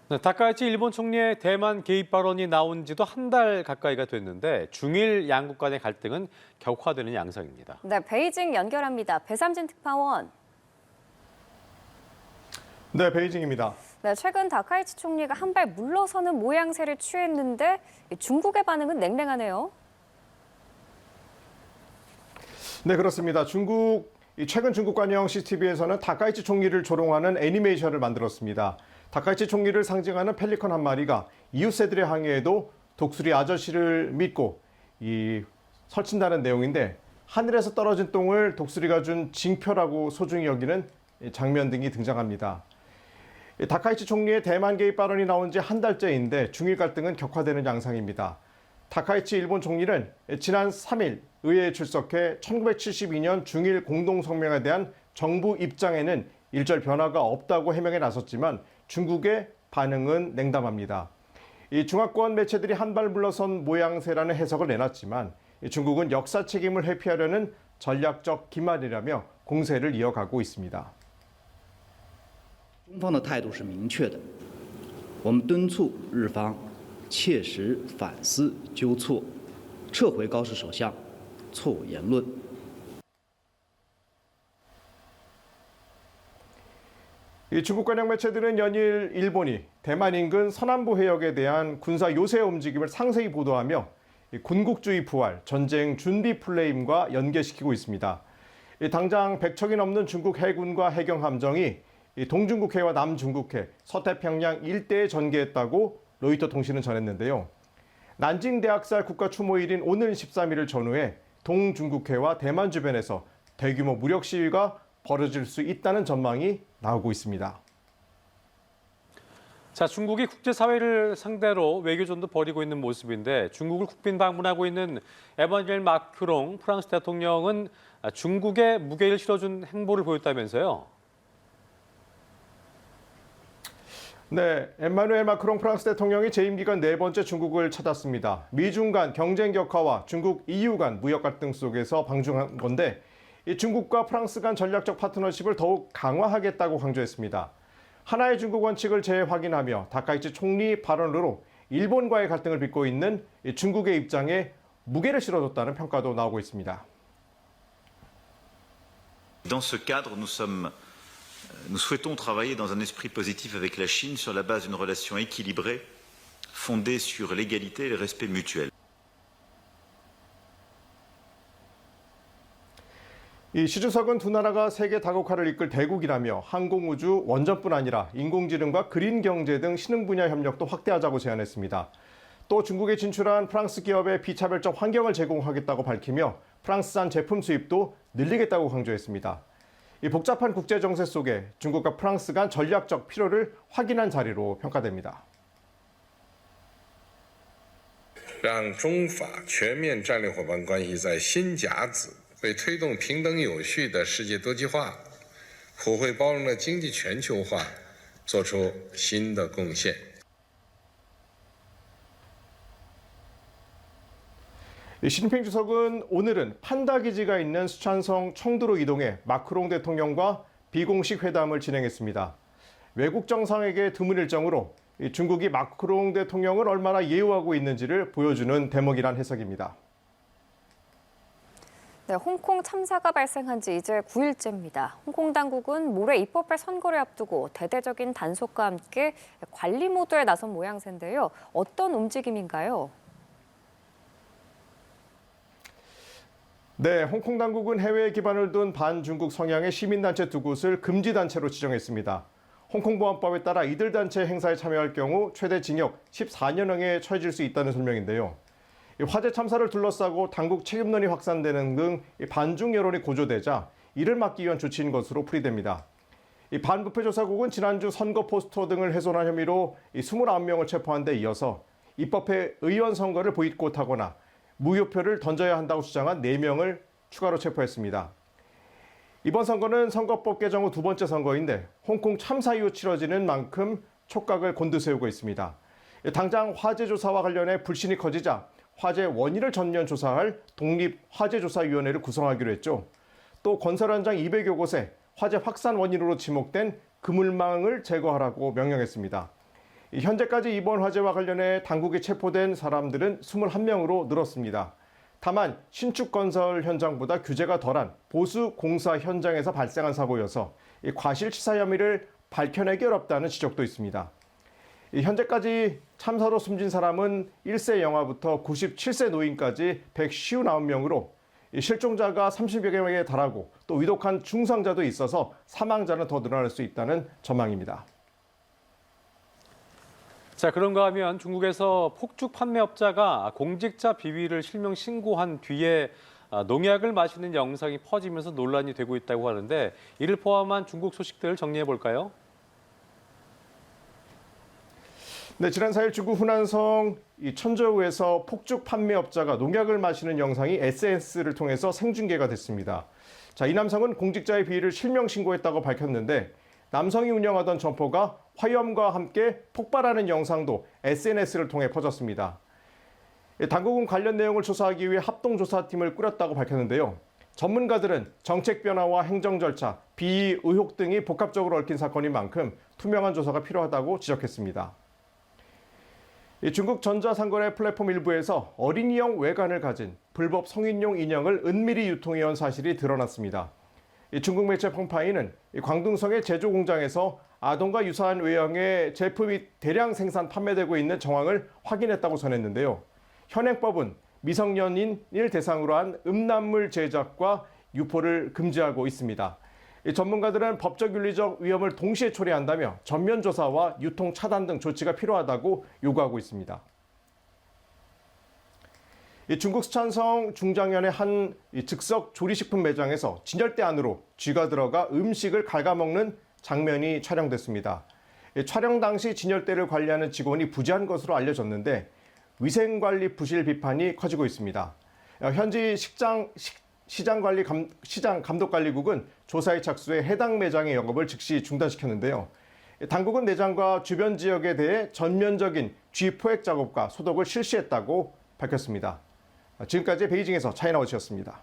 네, 다카이치 일본 총리의 대만 개입 발언이 나온 지도 한 달 가까이가 됐는데 중일 양국 간의 갈등은 격화되는 양상입니다. 네, 베이징 연결합니다. 배삼진 특파원. 네, 베이징입니다. 네, 최근 다카이치 총리가 한 발 물러서는 모양새를 취했는데 중국의 반응은 냉랭하네요. 네, 그렇습니다. 최근 중국 관영 CCTV에서는 다카이치 총리를 조롱하는 애니메이션을 만들었습니다. 다카이치 총리를 상징하는 펠리컨 한 마리가 이웃새들의 항해에도 독수리 아저씨를 믿고 설친다는 내용인데 하늘에서 떨어진 똥을 독수리가 준 징표라고 소중히 여기는 장면 등이 등장합니다. 다카이치 총리의 대만 개입 발언이 나온 지 한 달째인데 중일 갈등은 격화되는 양상입니다. 다카이치 일본 총리는 지난 3일 의회에 출석해 1972년 중일 공동성명에 대한 정부 입장에는 일절 변화가 없다고 해명에 나섰지만 중국의 반응은 냉담합니다. 중화권 매체들이 한 발 물러선 모양새라는 해석을 내놨지만 중국은 역사 책임을 회피하려는 전략적 기만이라며 공세를 이어가고 있습니다. 中方的态度是明确的，我们敦促日方切实反思纠错，撤回高市首相错误言论。 중국 관영 매체들은 연일 일본이 대만 인근 서남부 해역에 대한 군사 요새 움직임을 상세히 보도하며 군국주의 부활, 전쟁 준비 플레임과 연계시키고 있습니다. 당장 100척이 넘는 중국 해군과 해경 함정이 동중국해와 남중국해, 서태평양 일대에 전개했다고 로이터 통신은 전했는데요. 난징 대학살 국가 추모일인 오는 13일을 전후해 동중국해와 대만 주변에서 대규모 무력 시위가 벌어질 수 있다는 전망이 나오고 있습니다. 자, 중국이 국제사회를 상대로 외교전도 벌이고 있는 모습인데 중국을 국빈 방문하고 있는 에마뉴엘 마크롱 프랑스 대통령은 중국에 무게를 실어준 행보를 보였다면서요. 네, 에마누엘 마크롱 프랑스 대통령이 재임 기간 네 번째 중국을 찾았습니다. 미중 간 경쟁 격화와 중국 EU 간 무역 갈등 속에서 방중한 건데 중국과 프랑스 간 전략적 파트너십을 더욱 강화하겠다고 강조했습니다. 하나의 중국 원칙을 재확인하며 다카이치 총리 발언으로 일본과의 갈등을 빚고 있는 중국의 입장에 무게를 실어줬다는 평가도 나오고 있습니다. Dans ce cadre, nous souhaitons travailler dans un esprit positif avec la Chine sur la base d'une relation équilibrée, fondée sur l'égalité et le respect mutuel. 시 주석은 두 나라가 세계 다국화를 이끌 대국이라며 항공우주, 원전뿐 아니라 인공지능과 그린 경제 등 신흥 분야 협력도 확대하자고 제안했습니다. 또 중국에 진출한 프랑스 기업에 비차별적 환경을 제공하겠다고 밝히며 프랑스산 제품 수입도 늘리겠다고 강조했습니다. 이 복잡한 국제 정세 속에 중국과 프랑스 간 전략적 필요를 확인한 자리로 평가됩니다. 让中法全面战略伙伴关系在新甲子为推动平等有序的世界多极化、普惠包容的经济全球化做出新的贡献。 시진핑 주석은 오늘은 판다 기지가 있는 수촨성 청두로 이동해 마크롱 대통령과 비공식 회담을 진행했습니다. 외국 정상에게 드문 일정으로 중국이 마크롱 대통령을 얼마나 예우하고 있는지를 보여주는 대목이란 해석입니다. 네, 홍콩 참사가 발생한 지 이제 9일째입니다. 홍콩 당국은 모레 입법할 선거를 앞두고 대대적인 단속과 함께 관리 모드에 나선 모양새인데요. 어떤 움직임인가요? 네, 홍콩 당국은 해외에 기반을 둔 반중국 성향의 시민단체 두 곳을 금지단체로 지정했습니다. 홍콩보안법에 따라 이들 단체 행사에 참여할 경우 최대 징역 14년형에 처해질 수 있다는 설명인데요. 화재 참사를 둘러싸고 당국 책임론이 확산되는 등 반중 여론이 고조되자 이를 막기 위한 조치인 것으로 풀이됩니다. 반부패조사국은 지난주 선거 포스터 등을 훼손한 혐의로 29명을 체포한 데 이어서 입법회 의원 선거를 보이콧하거나 무효표를 던져야 한다고 주장한 4명을 추가로 체포했습니다. 이번 선거는 선거법 개정 후 두 번째 선거인데 홍콩 참사 이후 치러지는 만큼 촉각을 곤두세우고 있습니다. 당장 화재 조사와 관련해 불신이 커지자 화재 원인을 전면 조사할 독립화재조사위원회를 구성하기로 했죠. 또 건설 현장 200여 곳에 화재 확산 원인으로 지목된 그물망을 제거하라고 명령했습니다. 현재까지 이번 화재와 관련해 당국에 체포된 사람들은 21명으로 늘었습니다. 다만 신축 건설 현장보다 규제가 덜한 보수 공사 현장에서 발생한 사고여서 과실치사 혐의를 밝혀내기 어렵다는 지적도 있습니다. 현재까지 참사로 숨진 사람은 1세 영아부터 97세 노인까지 159명으로 실종자가 30여 명에 달하고 또 위독한 중상자도 있어서 사망자는 더 늘어날 수 있다는 전망입니다. 자, 그런가 하면 중국에서 폭죽 판매업자가 공직자 비위를 실명 신고한 뒤에 농약을 마시는 영상이 퍼지면서 논란이 되고 있다고 하는데 이를 포함한 중국 소식들을 정리해 볼까요? 네, 지난 4일 중국 후난성 천저우에서 폭죽 판매업자가 농약을 마시는 영상이 SNS를 통해서 생중계가 됐습니다. 자, 이 남성은 공직자의 비위를 실명 신고했다고 밝혔는데 남성이 운영하던 점포가 화염과 함께 폭발하는 영상도 SNS를 통해 퍼졌습니다. 당국은 관련 내용을 조사하기 위해 합동조사팀을 꾸렸다고 밝혔는데요. 전문가들은 정책 변화와 행정 절차, 비위 의혹 등이 복합적으로 얽힌 사건인 만큼 투명한 조사가 필요하다고 지적했습니다. 중국 전자상거래 플랫폼 일부에서 어린이용 외관을 가진 불법 성인용 인형을 은밀히 유통해온 사실이 드러났습니다. 중국 매체 펑파이는 광둥성의 제조 공장에서 아동과 유사한 외형의 제품이 대량 생산 판매되고 있는 정황을 확인했다고 전했는데요. 현행법은 미성년인을 대상으로 한 음란물 제작과 유포를 금지하고 있습니다. 전문가들은 법적 윤리적 위험을 동시에 초래한다며 전면 조사와 유통 차단 등 조치가 필요하다고 요구하고 있습니다. 중국 스촨성 중장현의 한 즉석 조리식품 매장에서 진열대 안으로 쥐가 들어가 음식을 갉아먹는 장면이 촬영됐습니다. 촬영 당시 진열대를 관리하는 직원이 부재한 것으로 알려졌는데 위생관리 부실 비판이 커지고 있습니다. 현지 시장감독관리국은 조사에 착수해 해당 매장의 영업을 즉시 중단시켰는데요. 당국은 매장과 주변 지역에 대해 전면적인 쥐 포획 작업과 소독을 실시했다고 밝혔습니다. 지금까지 베이징에서 차이나워치였습니다.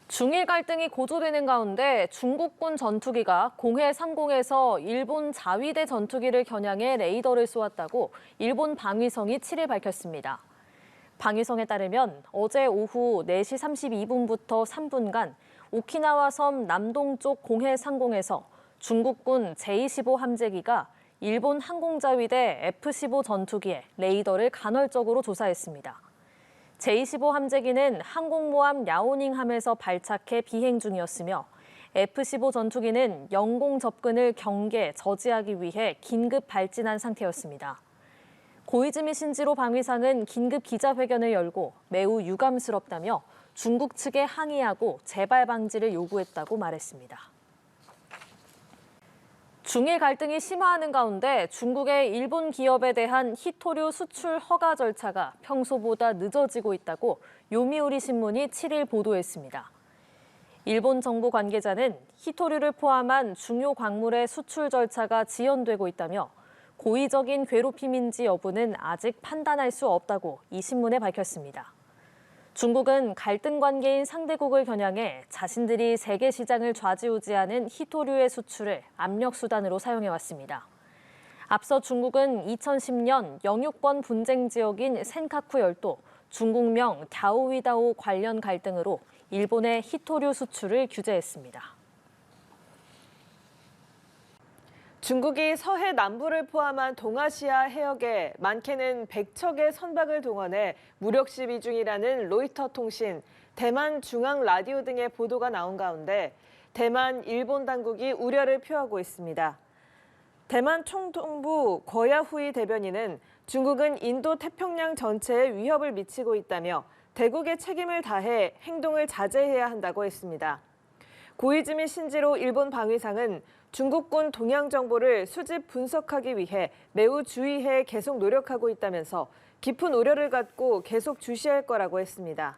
중일 갈등이 고조되는 가운데 중국군 전투기가 공해 상공에서 일본 자위대 전투기를 겨냥해 레이더를 쏘았다고 일본 방위성이 7일 밝혔습니다. 방위성에 따르면 어제 오후 4시 32분부터 3분간 오키나와 섬 남동쪽 공해 상공에서 중국군 제-25 함재기가 일본 항공자위대 F-15 전투기의 레이더를 간헐적으로 조사했습니다. 제-25 함재기는 항공모함 야오닝함에서 발착해 비행 중이었으며 F-15 전투기는 영공 접근을 경계, 저지하기 위해 긴급 발진한 상태였습니다. 고이즈미 신지로 방위상은 긴급 기자회견을 열고 매우 유감스럽다며 중국 측에 항의하고 재발 방지를 요구했다고 말했습니다. 중일 갈등이 심화하는 가운데 중국의 일본 기업에 대한 히토류 수출 허가 절차가 평소보다 늦어지고 있다고 요미우리 신문이 7일 보도했습니다. 일본 정부 관계자는 히토류를 포함한 중요 광물의 수출 절차가 지연되고 있다며 고의적인 괴롭힘인지 여부는 아직 판단할 수 없다고 이 신문에 밝혔습니다. 중국은 갈등 관계인 상대국을 겨냥해 자신들이 세계 시장을 좌지우지하는 히토류의 수출을 압력 수단으로 사용해왔습니다. 앞서 중국은 2010년 영유권 분쟁 지역인 센카쿠 열도, 중국명 갸오위다오 관련 갈등으로 일본의 히토류 수출을 규제했습니다. 중국이 서해 남부를 포함한 동아시아 해역에 많게는 100척의 선박을 동원해 무력 시위 중이라는 로이터 통신, 대만 중앙 라디오 등의 보도가 나온 가운데 대만, 일본 당국이 우려를 표하고 있습니다. 대만 총통부 거야후이 대변인은 중국은 인도 태평양 전체에 위협을 미치고 있다며 대국의 책임을 다해 행동을 자제해야 한다고 했습니다. 고이즈미 신지로 일본 방위상은 중국군 동향 정보를 수집 분석하기 위해 매우 주의해 계속 노력하고 있다면서 깊은 우려를 갖고 계속 주시할 거라고 했습니다.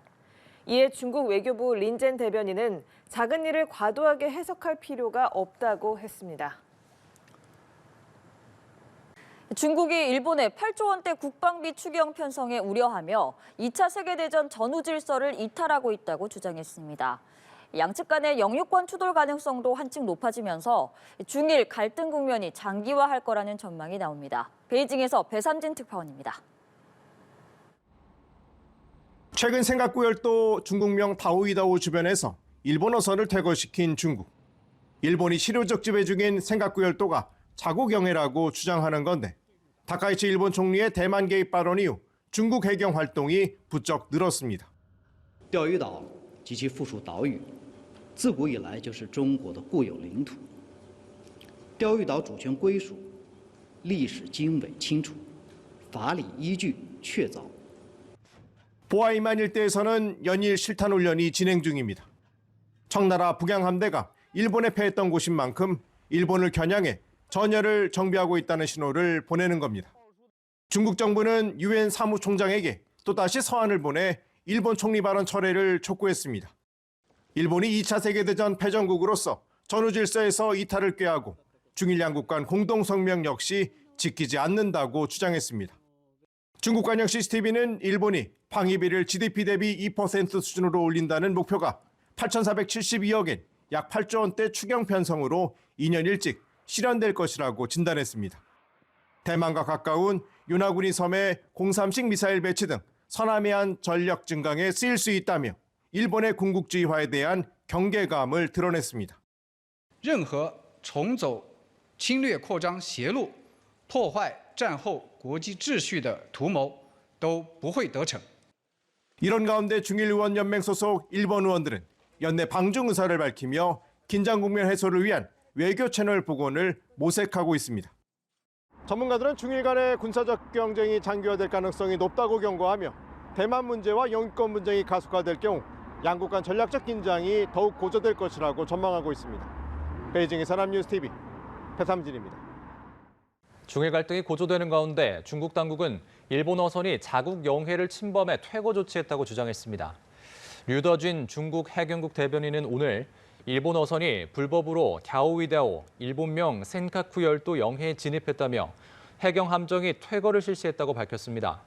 이에 중국 외교부 린젠 대변인은 작은 일을 과도하게 해석할 필요가 없다고 했습니다. 중국이 일본의 8조 원대 국방비 추경 편성에 우려하며 2차 세계대전 전후 질서를 이탈하고 있다고 주장했습니다. 양측 간의 영유권 추돌 가능성도 한층 높아지면서 중일 갈등 국면이 장기화할 거라는 전망이 나옵니다. 베이징에서 배삼진 특파원입니다. 최근 센카쿠 열도 중국명 다오이다오 주변에서 일본어선을 퇴거시킨 중국. 일본이 실효적 지배 중인 센카쿠 열도가 자국 영해라고 주장하는 건데 다카이치 일본 총리의 대만 개입 발언 이후 중국 해경 활동이 부쩍 늘었습니다. 钓鱼岛及其附属岛屿，自古以来就是中国的固有领土。钓鱼岛主权归属历史经纬清楚，法理依据确凿。 보아이만 일대에서는 연일 실탄 훈련이 진행 중입니다. 청나라 북양함대가 일본에 패했던 곳인 만큼 일본을 겨냥해 전열을 정비하고 있다는 신호를 보내는 겁니다. 중국 정부는 유엔 사무총장에게 또다시 서한을 보내 일본 총리 발언 철회를 촉구했습니다. 일본이 2차 세계대전 패전국으로서 전후 질서에서 이탈을 꾀하고 중일 양국 간 공동성명 역시 지키지 않는다고 주장했습니다. 중국 관영 CCTV는 일본이 방위비를 GDP 대비 2% 수준으로 올린다는 목표가 8,472억엔 약 8조 원대 추경 편성으로 2년 일찍 실현될 것이라고 진단했습니다. 대만과 가까운 요나구니 섬에 030 미사일 배치 등 서남해안 전력 증강에 쓰일 수 있다며 일본의 군국주의화에 대한 경계감을 드러냈습니다. 任何重走侵略扩张邪路、破坏战后国际秩序的图谋都不会得逞。 이런 가운데 중일의원연맹 소속 일본 의원들은 연내 방중 의사를 밝히며 긴장 국면 해소를 위한 외교 채널 복원을 모색하고 있습니다. 전문가들은 중일 간의 군사적 경쟁이 장기화될 가능성이 높다고 경고하며 대만 문제와 영유권 분쟁이 가속화될 경우 양국 간 전략적 긴장이 더욱 고조될 것이라고 전망하고 있습니다. 베이징의 산업뉴스TV 배삼진입니다. 중일 갈등이 고조되는 가운데 중국 당국은 일본 어선이 자국 영해를 침범해 퇴거 조치했다고 주장했습니다. 류더쥔 중국 해경국 대변인은 오늘 일본 어선이 불법으로 갸오이다오, 일본명 센카쿠 열도 영해에 진입했다며 해경 함정이 퇴거를 실시했다고 밝혔습니다.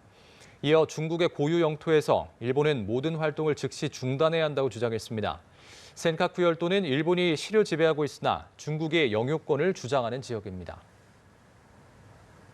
이어 중국의 고유 영토에서 일본은 모든 활동을 즉시 중단해야 한다고 주장했습니다. 센카쿠 열도는 일본이 실효 지배하고 있으나 중국의 영유권을 주장하는 지역입니다.